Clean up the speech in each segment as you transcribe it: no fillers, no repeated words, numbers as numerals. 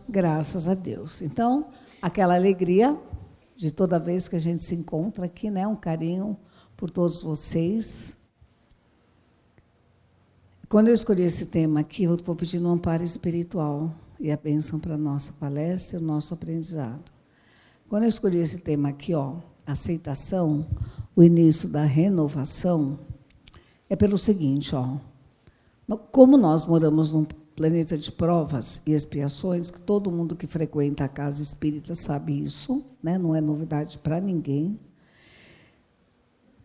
graças a Deus. Então, aquela alegria de toda vez que a gente se encontra aqui, né? Um carinho por todos vocês. Quando eu escolhi esse tema aqui, eu vou pedir um amparo espiritual e a bênção para a nossa palestra e o nosso aprendizado. Quando eu escolhi esse tema aqui, aceitação, o início da renovação, é pelo seguinte, como nós moramos num planeta de provas e expiações, que todo mundo que frequenta a casa espírita sabe isso, né? Não é novidade para ninguém.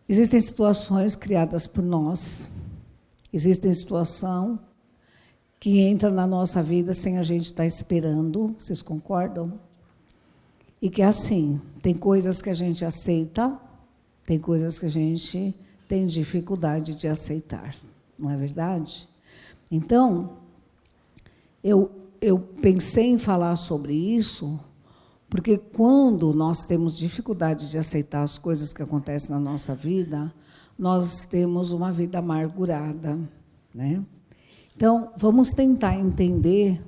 Existem situações criadas por nós, existem situações que entram na nossa vida sem a gente estar esperando, vocês concordam? E que, assim, tem coisas que a gente aceita, tem coisas que a gente tem dificuldade de aceitar, não é verdade? Então, eu pensei em falar sobre isso, porque quando nós temos dificuldade de aceitar as coisas que acontecem na nossa vida, nós temos uma vida amargurada, né? Então, vamos tentar entender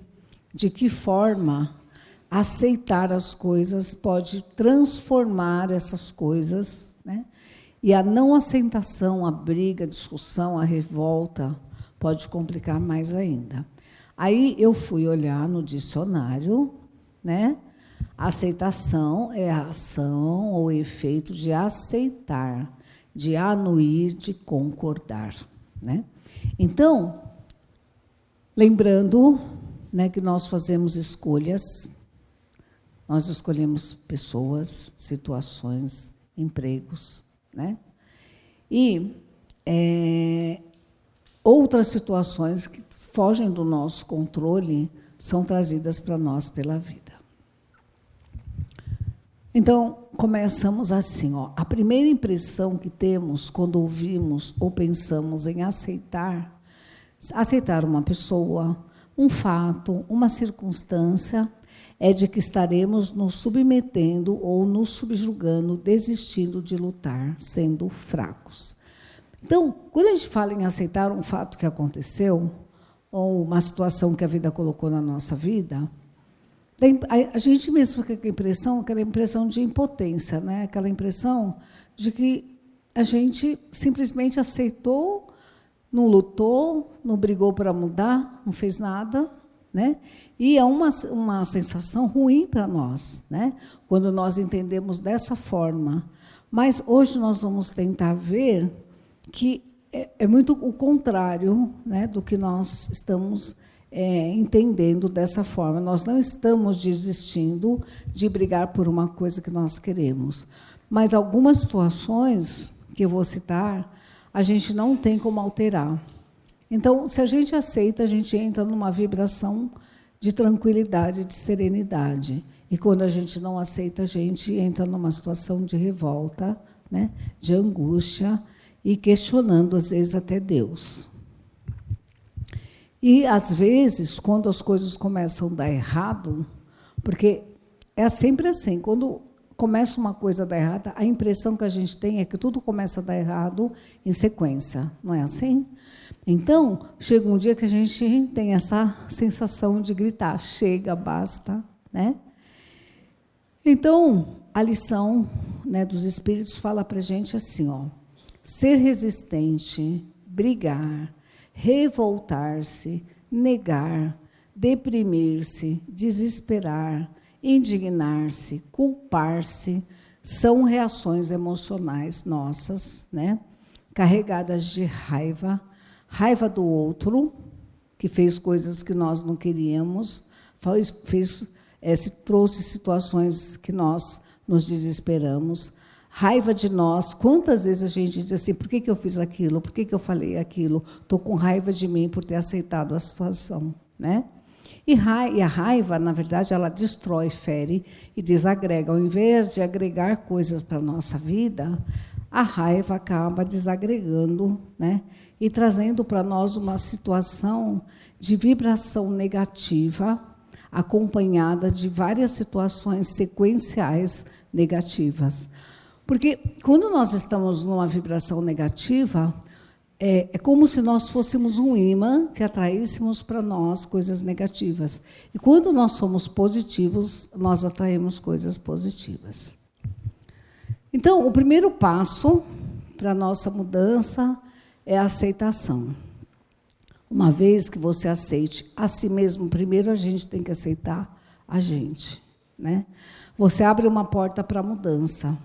de que forma aceitar as coisas pode transformar essas coisas, né? E a não aceitação, a briga, a discussão, a revolta, pode complicar mais ainda. Aí eu fui olhar no dicionário, né? Aceitação é a ação ou efeito de aceitar, de anuir, de concordar, né? Então, lembrando, né, que nós fazemos escolhas, nós escolhemos pessoas, situações, empregos, né? E outras situações que fogem do nosso controle são trazidas para nós pela vida. Então, começamos assim, a primeira impressão que temos quando ouvimos ou pensamos em aceitar uma pessoa, um fato, uma circunstância, é de que estaremos nos submetendo ou nos subjugando, desistindo de lutar, sendo fracos. Então, quando a gente fala em aceitar um fato que aconteceu, ou uma situação que a vida colocou na nossa vida, a gente mesmo fica com aquela impressão de impotência, né? Aquela impressão de que a gente simplesmente aceitou, não lutou, não brigou para mudar, não fez nada, né? E é uma sensação ruim para nós, né? Quando nós entendemos dessa forma. Mas hoje nós vamos tentar ver que é muito o contrário, né, do que nós estamos entendendo dessa forma. Nós não estamos desistindo de brigar por uma coisa que nós queremos. Mas algumas situações que eu vou citar, a gente não tem como alterar. Então, se a gente aceita, a gente entra numa vibração de tranquilidade, de serenidade. E quando a gente não aceita, a gente entra numa situação de revolta, né, de angústia, e questionando, às vezes, até Deus. E, às vezes, quando as coisas começam a dar errado, porque é sempre assim, quando começa uma coisa a dar errado, a impressão que a gente tem é que tudo começa a dar errado em sequência, não é assim? Então, chega um dia que a gente tem essa sensação de gritar, chega, basta, né? Então, a lição, né, dos Espíritos fala para a gente assim, ser resistente, brigar, revoltar-se, negar, deprimir-se, desesperar, indignar-se, culpar-se, são reações emocionais nossas, né? Carregadas de raiva, raiva do outro, que fez coisas que nós não queríamos, trouxe situações que nós nos desesperamos, raiva de nós. Quantas vezes a gente diz assim, por que eu fiz aquilo? Por que eu falei aquilo? Estou com raiva de mim por ter aceitado a situação, né? E a raiva, na verdade, ela destrói, fere e desagrega. Ao invés de agregar coisas para a nossa vida, a raiva acaba desagregando, né? E trazendo para nós uma situação de vibração negativa, acompanhada de várias situações sequenciais negativas. Porque quando nós estamos numa vibração negativa, é como se nós fôssemos um imã que atraíssemos para nós coisas negativas. E quando nós somos positivos, nós atraímos coisas positivas. Então, o primeiro passo para a nossa mudança é a aceitação. Uma vez que você aceite a si mesmo, primeiro a gente tem que aceitar a gente, né? Você abre uma porta para a mudança.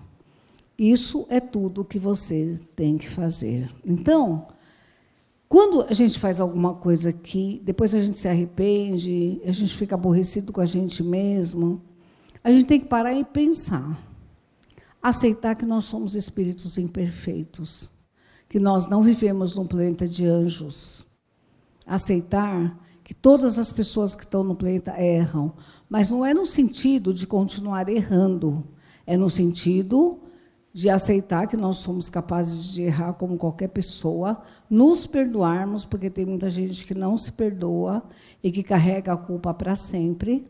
Isso é tudo que você tem que fazer. Então, quando a gente faz alguma coisa que depois a gente se arrepende, a gente fica aborrecido com a gente mesmo, a gente tem que parar e pensar. Aceitar que nós somos espíritos imperfeitos, que nós não vivemos num planeta de anjos. Aceitar que todas as pessoas que estão no planeta erram, mas não é no sentido de continuar errando, é no sentido de aceitar que nós somos capazes de errar como qualquer pessoa, nos perdoarmos, porque tem muita gente que não se perdoa e que carrega a culpa para sempre,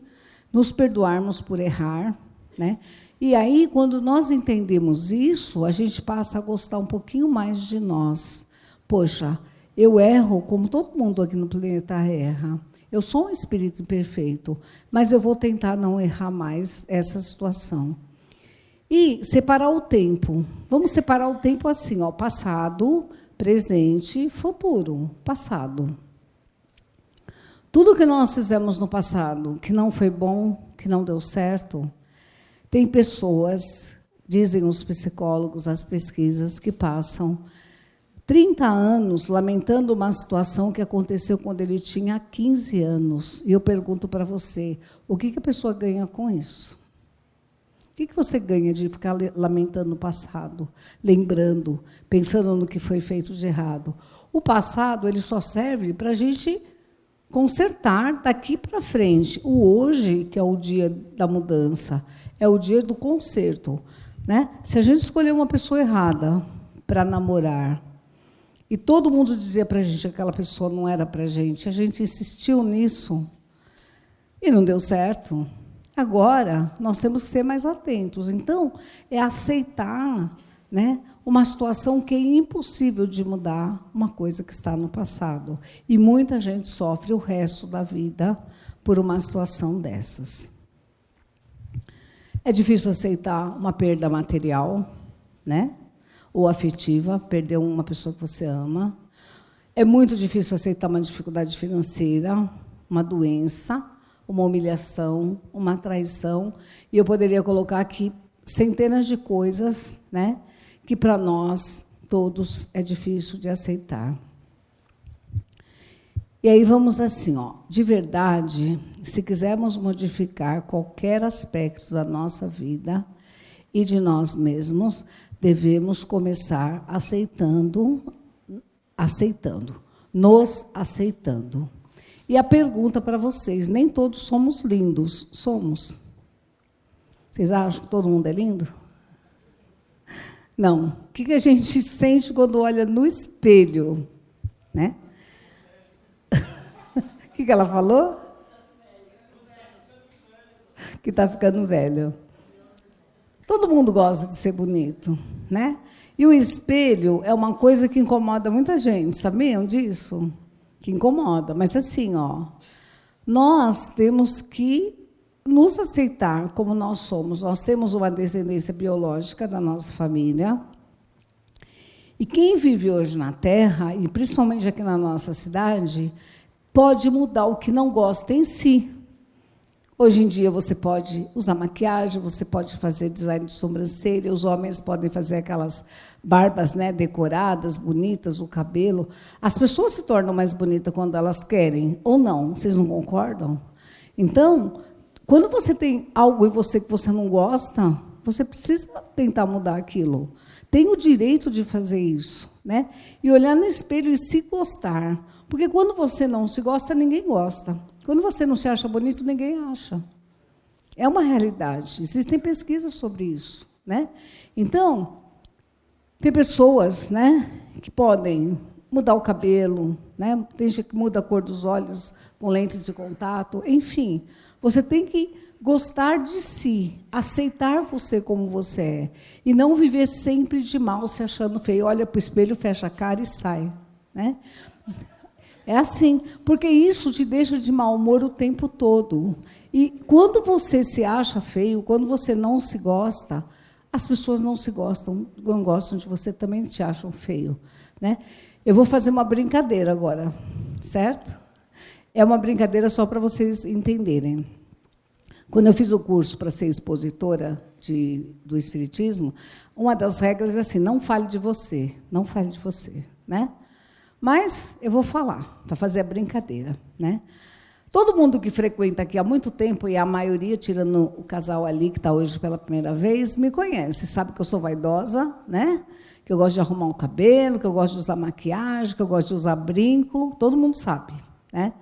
nos perdoarmos por errar, né? E aí, quando nós entendemos isso, a gente passa a gostar um pouquinho mais de nós. Poxa, eu erro como todo mundo aqui no planeta erra. Eu sou um espírito imperfeito, mas eu vou tentar não errar mais essa situação. E separar o tempo. Vamos separar o tempo assim, ó, passado, presente, futuro. Passado. Tudo que nós fizemos no passado, que não foi bom, que não deu certo, tem pessoas, dizem os psicólogos, as pesquisas, que passam 30 anos lamentando uma situação que aconteceu quando ele tinha 15 anos. E eu pergunto para você, o que a pessoa ganha com isso? O que você ganha de ficar lamentando o passado, lembrando, pensando no que foi feito de errado? O passado ele só serve para a gente consertar daqui para frente. O hoje, que é o dia da mudança, é o dia do conserto, né? Se a gente escolher uma pessoa errada para namorar, e todo mundo dizia para a gente que aquela pessoa não era para a gente insistiu nisso, e não deu certo. Agora, nós temos que ser mais atentos. Então, é aceitar, né, uma situação que é impossível de mudar, uma coisa que está no passado. E muita gente sofre o resto da vida por uma situação dessas. É difícil aceitar uma perda material, né, ou afetiva, perder uma pessoa que você ama. É muito difícil aceitar uma dificuldade financeira, uma doença, uma humilhação, uma traição, e eu poderia colocar aqui centenas de coisas, né, que para nós todos é difícil de aceitar. E aí vamos assim, ó, de verdade, se quisermos modificar qualquer aspecto da nossa vida e de nós mesmos, devemos começar nos aceitando. E a pergunta para vocês, nem todos somos lindos, somos. Vocês acham que todo mundo é lindo? Não. O que a gente sente quando olha no espelho? Né? O que ela falou? Que está ficando velho. Todo mundo gosta de ser bonito, né? E o espelho é uma coisa que incomoda muita gente, sabiam disso? Que incomoda, mas assim, ó, nós temos que nos aceitar como nós somos. Nós temos uma descendência biológica da nossa família. E quem vive hoje na Terra, e principalmente aqui na nossa cidade, pode mudar o que não gosta em si. Hoje em dia você pode usar maquiagem, você pode fazer design de sobrancelha, os homens podem fazer aquelas barbas, né, decoradas, bonitas, o cabelo. As pessoas se tornam mais bonitas quando elas querem, ou não? Vocês não concordam? Então, quando você tem algo em você que você não gosta, você precisa tentar mudar aquilo. Tem o direito de fazer isso, né? E olhar no espelho e se gostar. Porque quando você não se gosta, ninguém gosta. Quando você não se acha bonito, ninguém acha. É uma realidade. Existem pesquisas sobre isso, né? Então, tem pessoas, né, que podem mudar o cabelo, né? Tem gente que muda a cor dos olhos com lentes de contato. Enfim, você tem que gostar de si, aceitar você como você é, e não viver sempre de mal, se achando feio. Olha para o espelho, fecha a cara e sai. né? É assim, porque isso te deixa de mau humor o tempo todo. E quando você se acha feio, quando você não se gosta, as pessoas não gostam de você, também te acham feio, né? Eu vou fazer uma brincadeira agora, certo? É uma brincadeira só para vocês entenderem. Quando eu fiz o curso para ser expositora do Espiritismo, uma das regras é assim, não fale de você, né? Mas eu vou falar, para fazer a brincadeira, né? Todo mundo que frequenta aqui há muito tempo, e a maioria, tirando o casal ali, que está hoje pela primeira vez, me conhece, sabe que eu sou vaidosa, né? Que eu gosto de arrumar o cabelo, que eu gosto de usar maquiagem, que eu gosto de usar brinco, todo mundo sabe, né?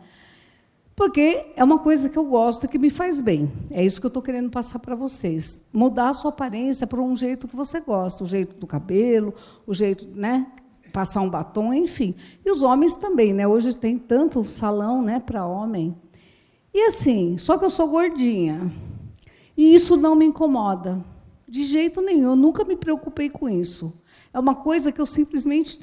Porque é uma coisa que eu gosto e que me faz bem. É isso que eu estou querendo passar para vocês. Mudar a sua aparência para um jeito que você gosta, o jeito do cabelo, o jeito, né? Passar um batom, enfim. E os homens também, né? Hoje tem tanto salão, né, para homem. E assim, só que eu sou gordinha. E isso não me incomoda. De jeito nenhum, eu nunca me preocupei com isso. É uma coisa que eu simplesmente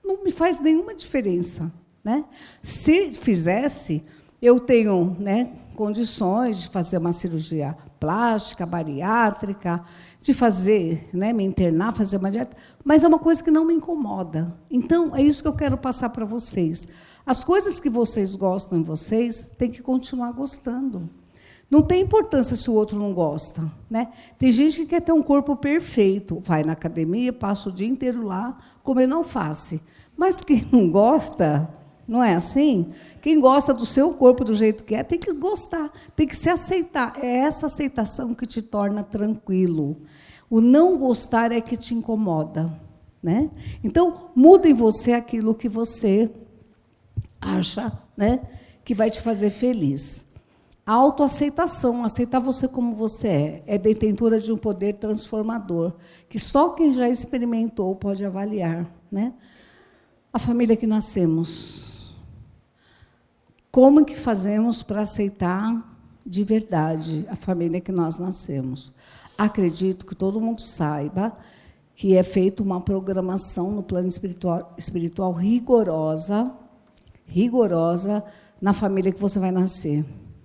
não me faz nenhuma diferença, né? Se fizesse, eu tenho, né, condições de fazer uma cirurgia plástica, bariátrica, de fazer, né, me internar, fazer uma dieta, mas é uma coisa que não me incomoda. Então, é isso que eu quero passar para vocês. As coisas que vocês gostam em vocês, tem que continuar gostando. Não tem importância se o outro não gosta, né? Tem gente que quer ter um corpo perfeito, vai na academia, passa o dia inteiro lá, comendo alface. Mas quem não gosta, não é assim? Quem gosta do seu corpo do jeito que é, tem que gostar, tem que se aceitar. É essa aceitação que te torna tranquilo. O não gostar é que te incomoda, né? Então, muda em você aquilo que você acha, né, que vai te fazer feliz. A autoaceitação, aceitar você como você é detentora de um poder transformador, que só quem já experimentou pode avaliar, né? A família que nascemos. Como que fazemos para aceitar de verdade a família que nós nascemos? Acredito que todo mundo saiba que é feita uma programação no plano espiritual rigorosa na família que você vai nascer,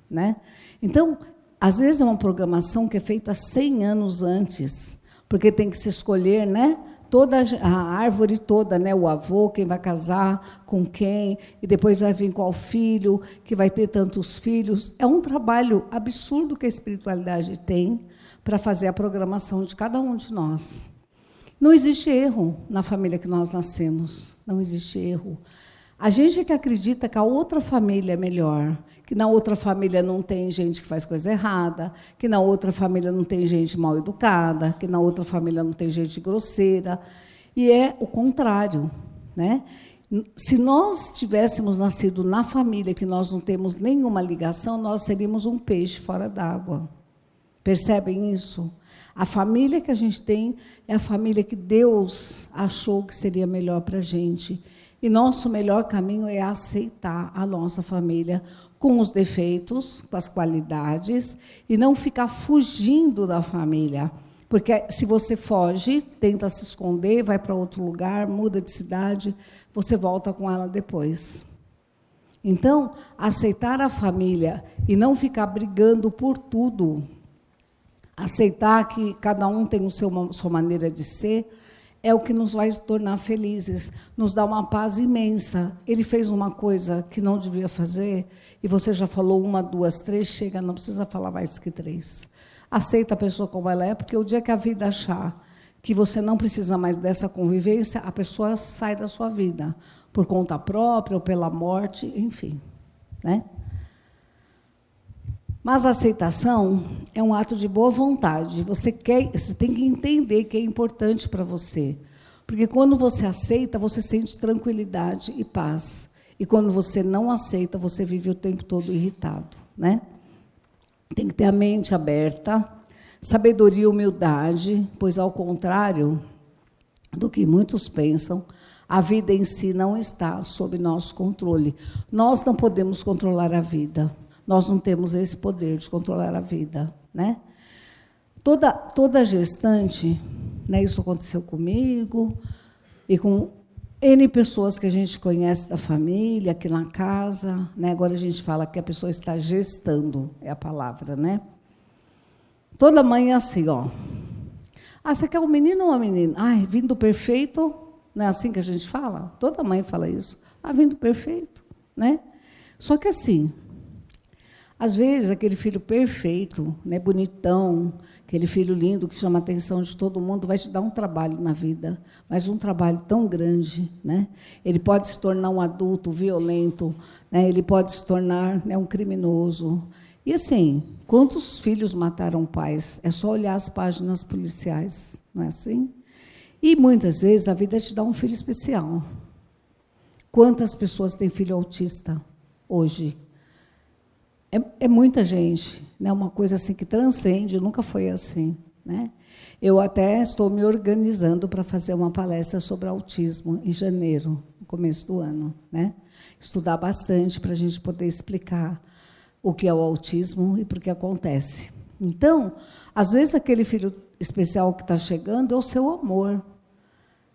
né? Então, às vezes é uma programação que é feita 100 anos antes, porque tem que se escolher, né, toda a árvore toda, né, o avô, quem vai casar com quem, e depois vai vir qual filho, que vai ter tantos filhos. É um trabalho absurdo que a espiritualidade tem para fazer a programação de cada um de nós. Não existe erro na família que nós nascemos, não existe erro. A gente que acredita que a outra família é melhor, que na outra família não tem gente que faz coisa errada, que na outra família não tem gente mal educada, que na outra família não tem gente grosseira, e é o contrário, né? Se nós tivéssemos nascido na família que nós não temos nenhuma ligação, nós seríamos um peixe fora d'água. Percebem isso? A família que a gente tem é a família que Deus achou que seria melhor para a gente. E nosso melhor caminho é aceitar a nossa família com os defeitos, com as qualidades, e não ficar fugindo da família. Porque se você foge, tenta se esconder, vai para outro lugar, muda de cidade, você volta com ela depois. Então, aceitar a família e não ficar brigando por tudo, aceitar que cada um tem sua maneira de ser, é o que nos vai tornar felizes, nos dá uma paz imensa. Ele fez uma coisa que não devia fazer, e você já falou 1, 2, 3, chega, não precisa falar mais que 3. Aceita a pessoa como ela é, porque o dia que a vida achar que você não precisa mais dessa convivência, a pessoa sai da sua vida, por conta própria ou pela morte, enfim, né? Mas a aceitação é um ato de boa vontade. Você tem que entender que é importante para você. Porque quando você aceita, você sente tranquilidade e paz. E quando você não aceita, você vive o tempo todo irritado, né? Tem que ter a mente aberta, sabedoria e humildade, pois, ao contrário do que muitos pensam, a vida em si não está sob nosso controle. Nós não podemos controlar a vida. Nós não temos esse poder de controlar a vida, né? Toda gestante, né, isso aconteceu comigo e com N pessoas que a gente conhece da família, aqui na casa, né? Agora a gente fala que a pessoa está gestando, é a palavra, né? Toda mãe é assim, ó. Ah, você quer um menino ou uma menina? Ai, vindo perfeito, não é assim que a gente fala? Toda mãe fala isso. Ah, vindo perfeito, né? Só que assim, às vezes aquele filho perfeito, né, bonitão, aquele filho lindo que chama a atenção de todo mundo, vai te dar um trabalho na vida, mas um trabalho tão grande, né? Ele pode se tornar um adulto violento, né? Ele pode se tornar, né, um criminoso. E assim, quantos filhos mataram pais? É só olhar as páginas policiais, não é assim? E muitas vezes a vida te dá um filho especial. Quantas pessoas têm filho autista hoje? É muita gente, né? Uma coisa assim que transcende, nunca foi assim, né? Eu até estou me organizando para fazer uma palestra sobre autismo em janeiro, no começo do ano, né? Estudar bastante para a gente poder explicar o que é o autismo e por que acontece. Então, às vezes aquele filho especial que está chegando é o seu amor,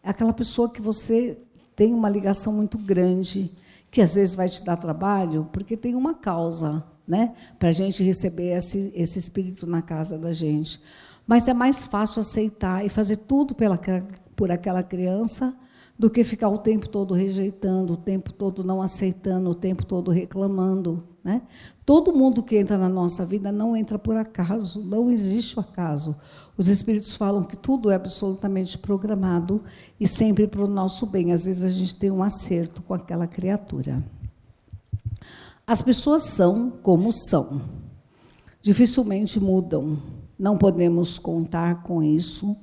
é aquela pessoa que você tem uma ligação muito grande, que às vezes vai te dar trabalho, porque tem uma causa, né, para a gente receber esse espírito na casa da gente. Mas é mais fácil aceitar e fazer tudo por aquela criança do que ficar o tempo todo rejeitando, o tempo todo não aceitando, o tempo todo reclamando, né? Todo mundo que entra na nossa vida não entra por acaso, não existe o acaso. Os espíritos falam que tudo é absolutamente programado e sempre para o nosso bem. Às vezes a gente tem um acerto com aquela criatura. As pessoas são como são, dificilmente mudam, não podemos contar com isso.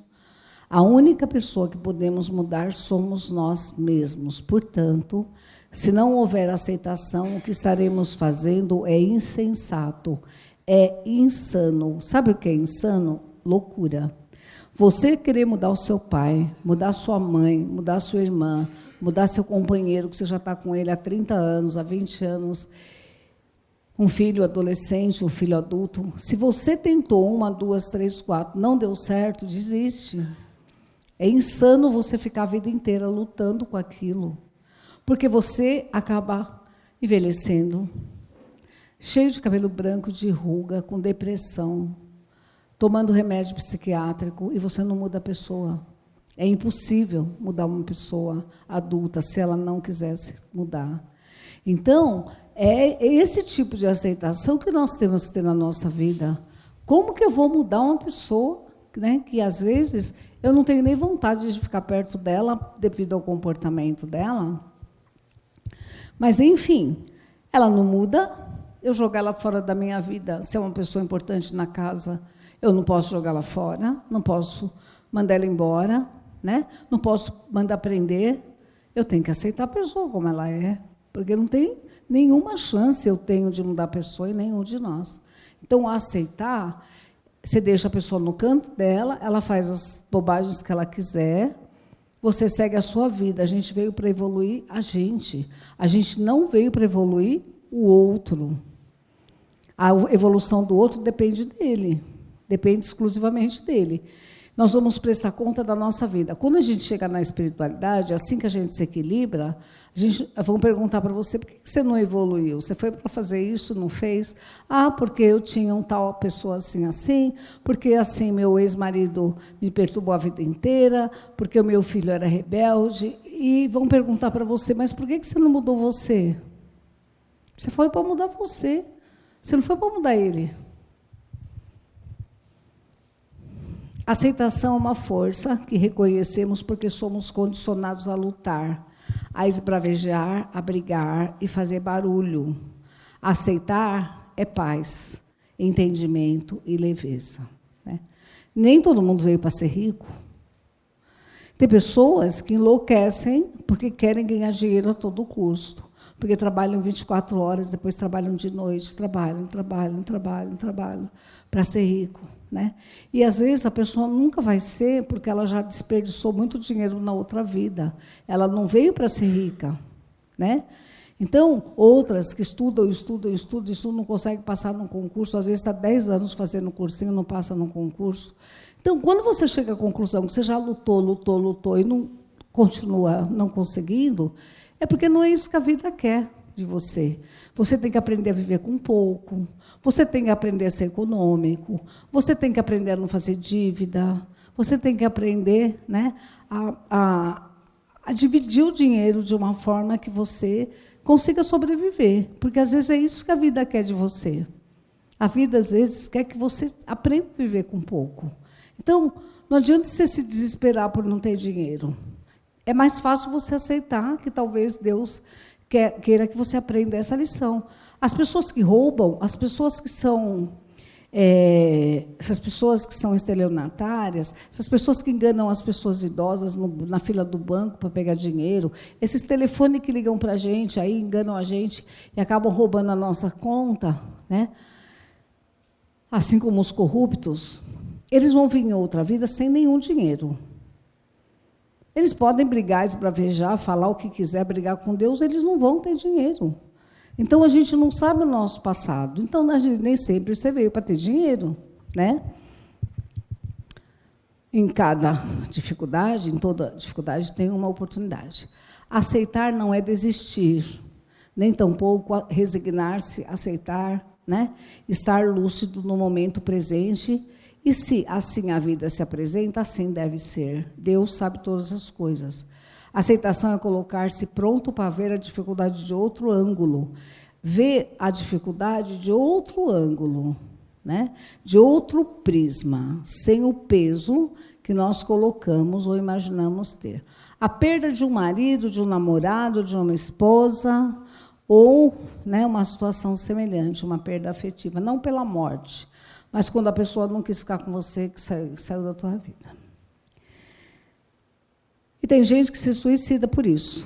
A única pessoa que podemos mudar somos nós mesmos. Portanto, se não houver aceitação, o que estaremos fazendo é insensato, é insano. Sabe o que é insano? Loucura. Você querer mudar o seu pai, mudar sua mãe, mudar sua irmã, mudar seu companheiro, que você já está com ele há 30 anos, há 20 anos, um filho adolescente, um filho adulto. Se você tentou 1, 2, 3, 4, não deu certo, desiste. É insano você ficar a vida inteira lutando com aquilo, porque você acaba envelhecendo, cheio de cabelo branco, de ruga, com depressão, tomando remédio psiquiátrico, e você não muda a pessoa. É impossível mudar uma pessoa adulta se ela não quisesse mudar. Então, é esse tipo de aceitação que nós temos que ter na nossa vida. Como que eu vou mudar uma pessoa, né, que, às vezes, eu não tenho nem vontade de ficar perto dela devido ao comportamento dela? Mas, enfim, ela não muda, eu jogar ela fora da minha vida, se é uma pessoa importante na casa, eu não posso jogar ela fora, não posso mandar ela embora, né? Não posso mandar prender, eu tenho que aceitar a pessoa como ela é, porque não tem nenhuma chance eu tenho de mudar a pessoa e nenhum de nós. Então, aceitar, você deixa a pessoa no canto dela, ela faz as bobagens que ela quiser, você segue a sua vida. A gente veio para evoluir a gente não veio para evoluir o outro. A evolução do outro depende dele, depende exclusivamente dele. Nós vamos prestar conta da nossa vida. Quando a gente chega na espiritualidade, assim que a gente se equilibra, vamos perguntar para você, por que você não evoluiu? Você foi para fazer isso, não fez? Ah, porque eu tinha um tal pessoa assim, porque assim meu ex-marido me perturbou a vida inteira, porque o meu filho era rebelde. E vão perguntar para você, mas por que você não mudou você? Você foi para mudar você, você não foi para mudar ele. Aceitação é uma força que reconhecemos porque somos condicionados a lutar, a esbravejar, a brigar e fazer barulho. Aceitar é paz, entendimento e leveza, né? Nem todo mundo veio para ser rico. Tem pessoas que enlouquecem porque querem ganhar dinheiro a todo custo, porque trabalham 24 horas, depois trabalham de noite, trabalham para ser rico, né? E, às vezes, a pessoa nunca vai ser porque ela já desperdiçou muito dinheiro na outra vida. Ela não veio para ser rica, né? Então, outras que estudam, não conseguem passar num concurso, às vezes está 10 anos fazendo cursinho, não passa num concurso. Então, quando você chega à conclusão que você já lutou e não continua não conseguindo, é porque não é isso que a vida quer de você. Você tem que aprender a viver com pouco, você tem que aprender a ser econômico, você tem que aprender a não fazer dívida, você tem que aprender, né, a dividir o dinheiro de uma forma que você consiga sobreviver, porque às vezes é isso que a vida quer de você. A vida, às vezes, quer que você aprenda a viver com pouco. Então, não adianta você se desesperar por não ter dinheiro. É mais fácil você aceitar que talvez Deus queira que você aprenda essa lição. As pessoas que roubam, as pessoas que são... essas pessoas que são estelionatárias, essas pessoas que enganam as pessoas idosas na fila do banco para pegar dinheiro, esses telefones que ligam para a gente, aí enganam a gente e acabam roubando a nossa conta, né? Assim como os corruptos, eles vão vir em outra vida sem nenhum dinheiro. Eles podem brigar, esbravejar, falar o que quiser, brigar com Deus, eles não vão ter dinheiro. Então, a gente não sabe o nosso passado. Então, nem sempre você veio para ter dinheiro, né? Em cada dificuldade, em toda dificuldade, tem uma oportunidade. Aceitar não é desistir, nem tampouco resignar-se, aceitar, né? Estar lúcido no momento presente. E se assim a vida se apresenta, assim deve ser. Deus sabe todas as coisas. Aceitação é colocar-se pronto para ver a dificuldade de outro ângulo. Ver a dificuldade de outro ângulo, né? De outro prisma, sem o peso que nós colocamos ou imaginamos ter. A perda de um marido, de um namorado, de uma esposa, ou, né, uma situação semelhante, uma perda afetiva, não pela morte, mas quando a pessoa não quis ficar com você, que saiu da tua vida. E tem gente que se suicida por isso,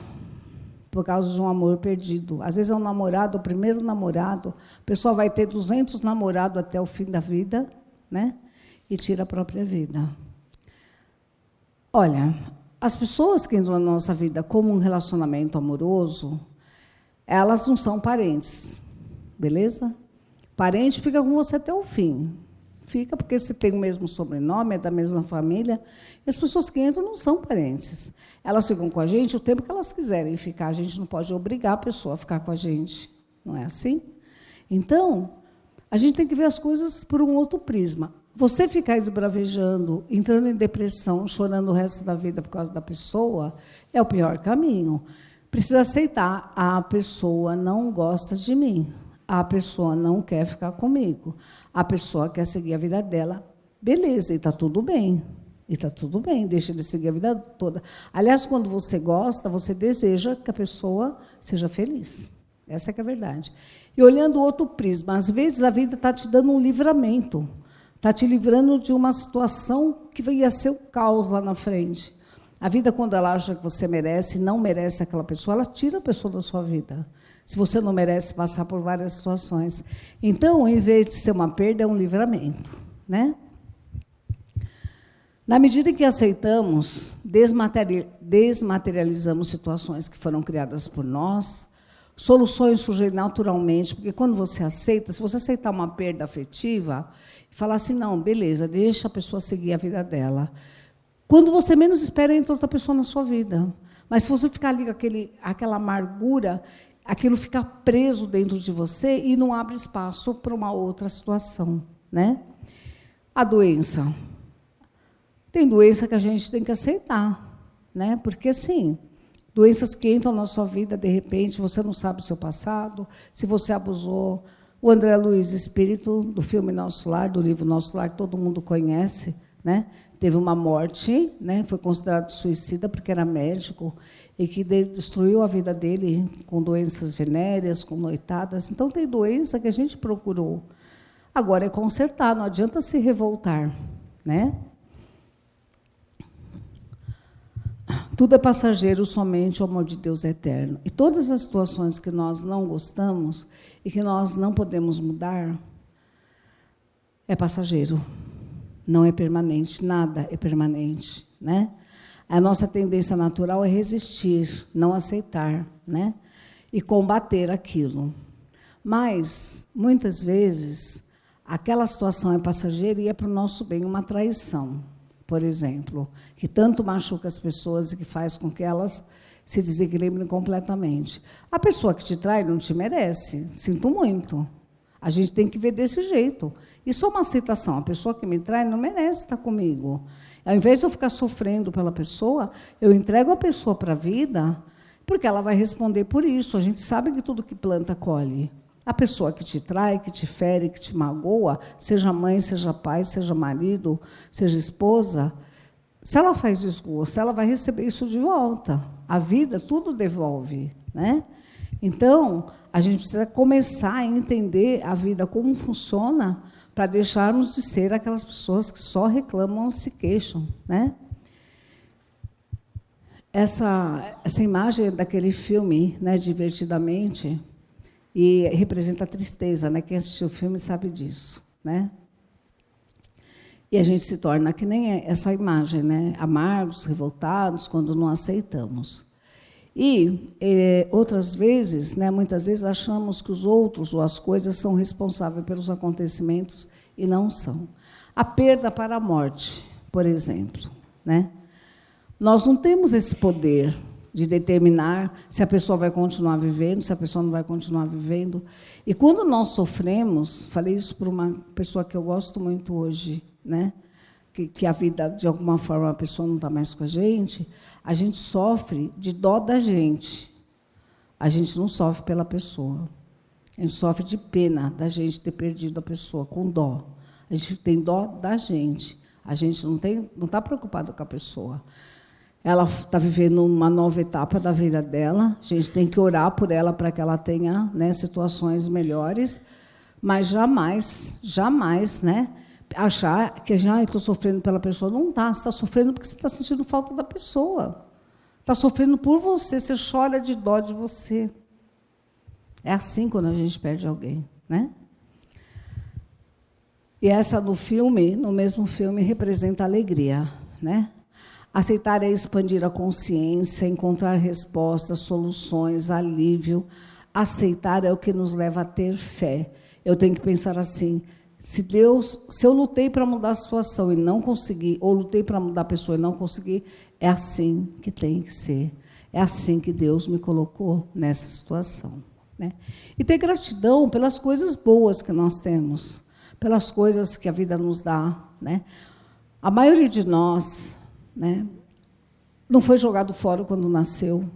por causa de um amor perdido. Às vezes é um namorado, o primeiro namorado, a pessoa vai ter 200 namorados até o fim da vida, né? E tira a própria vida. Olha, as pessoas que entram na nossa vida como um relacionamento amoroso, elas não são parentes, beleza? Parente fica com você até o fim. Fica porque você tem o mesmo sobrenome, é da mesma família. E as pessoas que entram não são parentes. Elas ficam com a gente o tempo que elas quiserem ficar. A gente não pode obrigar a pessoa a ficar com a gente. Não é assim? Então, a gente tem que ver as coisas por um outro prisma. Você ficar esbravejando, entrando em depressão, chorando o resto da vida por causa da pessoa, é o pior caminho. Precisa aceitar. A pessoa não gosta de mim. A pessoa não quer ficar comigo. A pessoa quer seguir a vida dela. Beleza, e está tudo bem. E está tudo bem, deixa de seguir a vida toda. Aliás, quando você gosta, você deseja que a pessoa seja feliz. Essa é que é a verdade. E olhando o outro prisma, às vezes a vida está te dando um livramento. Está te livrando de uma situação que ia ser o caos lá na frente. A vida, quando ela acha que você merece, não merece aquela pessoa, ela tira a pessoa da sua vida. Se você não merece passar por várias situações. Então, em vez de ser uma perda, é um livramento, né? Na medida em que aceitamos, desmaterializamos situações que foram criadas por nós, soluções surgem naturalmente, porque quando você aceita, se você aceitar uma perda afetiva, e falar assim, não, beleza, deixa a pessoa seguir a vida dela. Quando você menos espera, entra outra pessoa na sua vida. Mas se você ficar ali com aquela amargura, aquilo fica preso dentro de você e não abre espaço para uma outra situação, né? A doença. Tem doença que a gente tem que aceitar, né? Porque, sim, doenças que entram na sua vida, de repente, você não sabe o seu passado, se você abusou. O André Luiz, espírito do filme Nosso Lar, do livro Nosso Lar, que todo mundo conhece, né? Teve uma morte, né? Foi considerado suicida porque era médico e que destruiu a vida dele com doenças venéreas, com noitadas. Então, tem doença que a gente procurou. Agora é consertar, não adianta se revoltar, né? Tudo é passageiro, somente o amor de Deus é eterno. E todas as situações que nós não gostamos e que nós não podemos mudar, é passageiro. Não é permanente, nada é permanente, né? A nossa tendência natural é resistir, não aceitar, né? E combater aquilo. Mas, muitas vezes, aquela situação é passageira e é para o nosso bem uma traição. por exemplo, que tanto machuca as pessoas e que faz com que elas se desequilibrem completamente. A pessoa que te trai não te merece, sinto muito. A gente tem que ver desse jeito. Isso é uma aceitação. A pessoa que me trai não merece estar comigo. Ao invés de eu ficar sofrendo pela pessoa, eu entrego a pessoa para a vida, porque ela vai responder por isso. A gente sabe que tudo que planta, colhe. A pessoa que te trai, que te fere, que te magoa, seja mãe, seja pai, seja marido, seja esposa, se ela faz isso com você, ela vai receber isso de volta. A vida, tudo devolve, né? Então, a gente precisa começar a entender a vida, como funciona, para deixarmos de ser aquelas pessoas que só reclamam ou se queixam, né? Essa imagem daquele filme, né, Divertidamente, e representa a tristeza, né? Quem assistiu o filme sabe disso, né? E a gente se torna que nem essa imagem, né? Amargos, revoltados, quando não aceitamos. E outras vezes, né, muitas vezes, achamos que os outros ou as coisas são responsáveis pelos acontecimentos e não são. A perda para a morte, por exemplo, né? Nós não temos esse poder de determinar se a pessoa vai continuar vivendo, se a pessoa não vai continuar vivendo. E quando nós sofremos, falei isso para uma pessoa que eu gosto muito hoje, né? Que a vida, de alguma forma, a pessoa não está mais com a gente sofre de dó da gente. A gente não sofre pela pessoa. A gente sofre de pena da gente ter perdido a pessoa, com dó. A gente tem dó da gente. A gente não está preocupado com a pessoa. Ela está vivendo uma nova etapa da vida dela, a gente tem que orar por ela para que ela tenha, né, situações melhores, mas jamais, né, achar que a gente, estou sofrendo pela pessoa. Não está, você está sofrendo porque você está sentindo falta da pessoa. Está sofrendo por você, você chora de dó de você. É assim quando a gente perde alguém, né? E essa no mesmo filme, representa a alegria, né? Aceitar é expandir a consciência, encontrar respostas, soluções, alívio. Aceitar é o que nos leva a ter fé. Eu tenho que pensar assim: se eu lutei para mudar a situação e não consegui, ou lutei para mudar a pessoa e não consegui, é assim que tem que ser. É assim que Deus me colocou nessa situação, né? E ter gratidão pelas coisas boas que nós temos, pelas coisas que a vida nos dá, né? A maioria de nós, né, não foi jogado fora quando nasceu,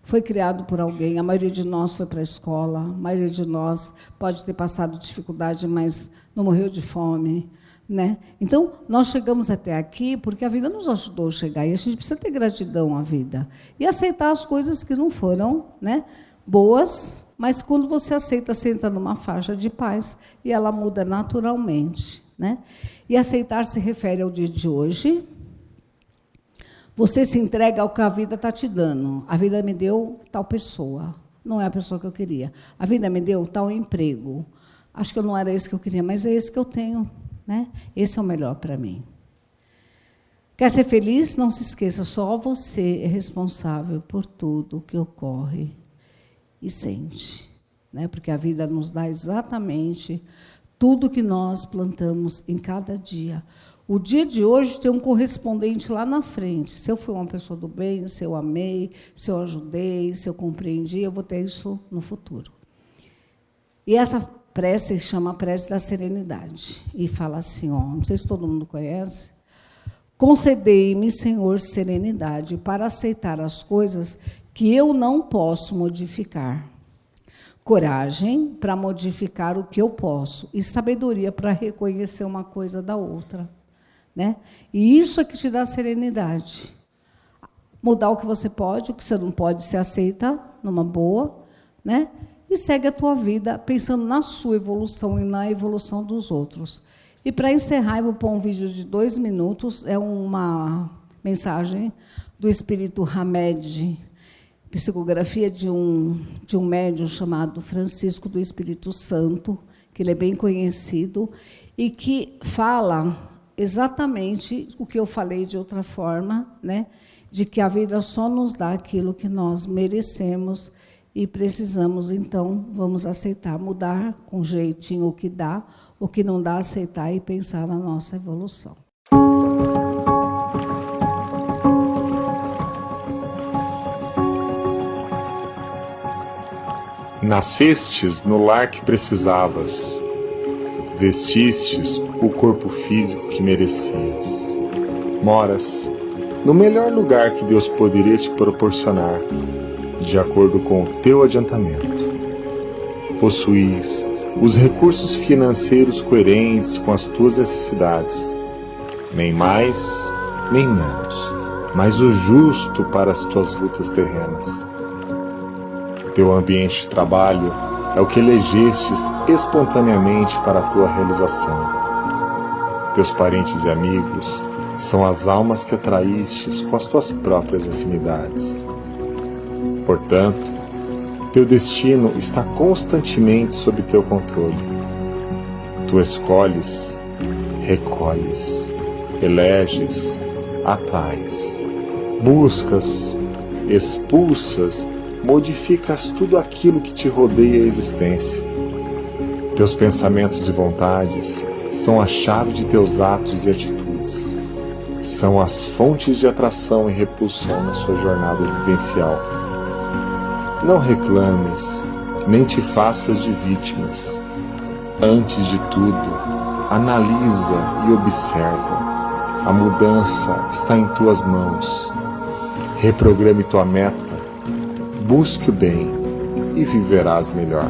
foi criado por alguém. A maioria de nós foi para a escola, a maioria de nós pode ter passado dificuldade, mas não morreu de fome, né? Então, nós chegamos até aqui porque a vida nos ajudou a chegar, e a gente precisa ter gratidão à vida e aceitar as coisas que não foram, né, boas, mas quando você aceita, você entra numa faixa de paz e ela muda naturalmente, né? E aceitar se refere ao dia de hoje. Você se entrega ao que a vida está te dando. A vida me deu tal pessoa. Não é a pessoa que eu queria. A vida me deu tal emprego. Acho que não era esse que eu queria, mas é esse que eu tenho, né? Esse é o melhor para mim. Quer ser feliz? Não se esqueça, só você é responsável por tudo que ocorre e sente, né? Porque a vida nos dá exatamente tudo que nós plantamos em cada dia. O dia de hoje tem um correspondente lá na frente. Se eu fui uma pessoa do bem, se eu amei, se eu ajudei, se eu compreendi, eu vou ter isso no futuro. E essa prece chama a prece da serenidade. E fala assim, ó, não sei se todo mundo conhece: concedei-me, Senhor, serenidade para aceitar as coisas que eu não posso modificar, coragem para modificar o que eu posso e sabedoria para reconhecer uma coisa da outra, né? E isso é que te dá serenidade. Mudar o que você pode, o que você não pode, se aceita numa boa, né? E segue a tua vida pensando na sua evolução e na evolução dos outros. E para encerrar, eu vou pôr um vídeo de 2 minutos, é uma mensagem do espírito Hamed, psicografia de um médium chamado Francisco do Espírito Santo, que ele é bem conhecido, e que fala exatamente o que eu falei de outra forma, né? De que a vida só nos dá aquilo que nós merecemos e precisamos, então, vamos aceitar, mudar com jeitinho o que dá, o que não dá, aceitar e pensar na nossa evolução. Nascestes no lar que precisavas, vestistes o corpo físico que merecias. Moras no melhor lugar que Deus poderia te proporcionar, de acordo com o teu adiantamento. Possuís os recursos financeiros coerentes com as tuas necessidades, nem mais, nem menos, mas o justo para as tuas lutas terrenas. Teu ambiente de trabalho é o que elegestes espontaneamente para a tua realização. Teus parentes e amigos são as almas que atraístes com as tuas próprias afinidades. Portanto, teu destino está constantemente sob teu controle. Tu escolhes, recolhes, eleges, atrais, buscas, expulsas, modificas tudo aquilo que te rodeia a existência. Teus pensamentos e vontades são a chave de teus atos e atitudes. São as fontes de atração e repulsão na sua jornada vivencial. Não reclames, nem te faças de vítimas. Antes de tudo, analisa e observa. A mudança está em tuas mãos. Reprograme tua meta. Busque o bem e viverás melhor.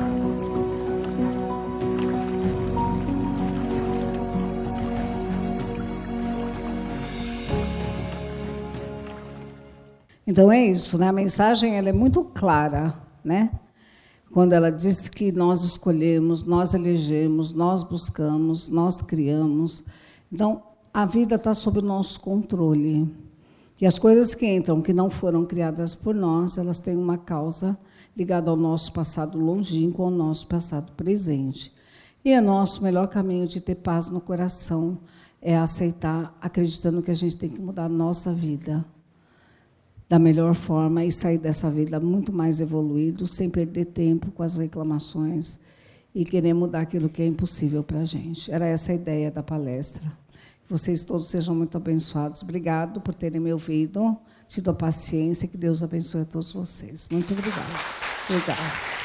Então é isso, né? A mensagem ela é muito clara, né? Quando ela diz que nós escolhemos, nós elegemos, nós buscamos, nós criamos. Então, a vida está sob o nosso controle. E as coisas que entram, que não foram criadas por nós, elas têm uma causa ligada ao nosso passado longínquo, ao nosso passado presente. E o nosso melhor caminho de ter paz no coração é aceitar, acreditando que a gente tem que mudar a nossa vida da melhor forma e sair dessa vida muito mais evoluído, sem perder tempo com as reclamações e querer mudar aquilo que é impossível para a gente. Era essa a ideia da palestra. Que vocês todos sejam muito abençoados. Obrigado por terem me ouvido, tido a paciência, que Deus abençoe a todos vocês. Muito obrigada. Obrigada.